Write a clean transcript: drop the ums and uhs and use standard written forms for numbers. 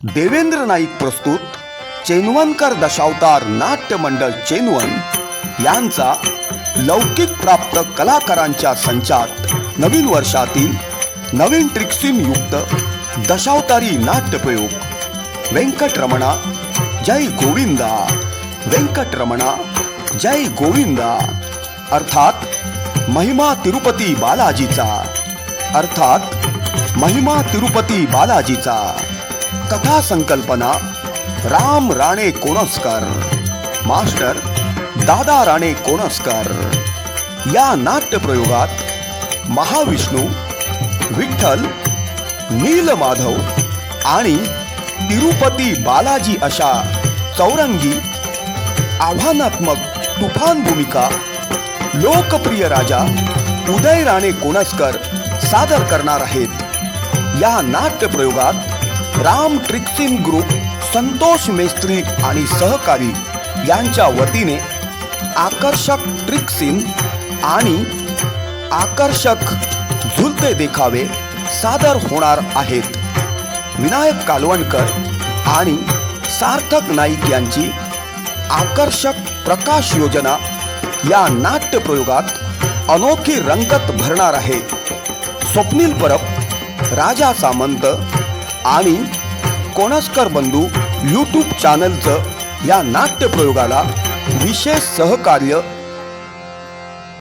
देवेंद्र नाईक प्रस्तुत चेनवनकर दशावतार नाट्य मंडळ चेनवन यांचा लौकिक प्राप्त कलाकारांच्या संचात नवीन वर्षातील नवीन ट्रिक्सीन युक्त दशावतारी नाट्यप्रयोग वेंकटरमणा जय गोविंदा, वेंकटरमणा जय गोविंदा अर्थात महिमा तिरुपती बालाजीचा कथा संकल्पना राम राणे कोणस्कर, मास्टर दादा राणे कोणस्कर। या नाट्यप्रयोगात महाविष्णू, विठ्ठल, नीलमाधव आणि तिरुपती बालाजी अशा चौरंगी आव्हानात्मक तुफान भूमिका लोकप्रिय राजा उदय राणे कोणस्कर सादर करणार आहेत। या नाट्यप्रयोगात राम ट्रिक्सीन ग्रुप, संतोष मेस्त्री आणि सहकारी यांच्या वतीने आकर्षक ट्रिक्सीन आणि आकर्षक झुलते देखावे सादर होणार आहेत। विनायक कालवणकर आणि सार्थक नाईक यांची आकर्षक प्रकाश योजना या नाट्यप्रयोगात अनोखी रंगत भरणार आहे। स्वप्नील परब, राजा सामंत आणि कोणस्कर बंधू यूट्यूब चॅनलचं या नाट्यप्रयोगाला विशेष सहकार्य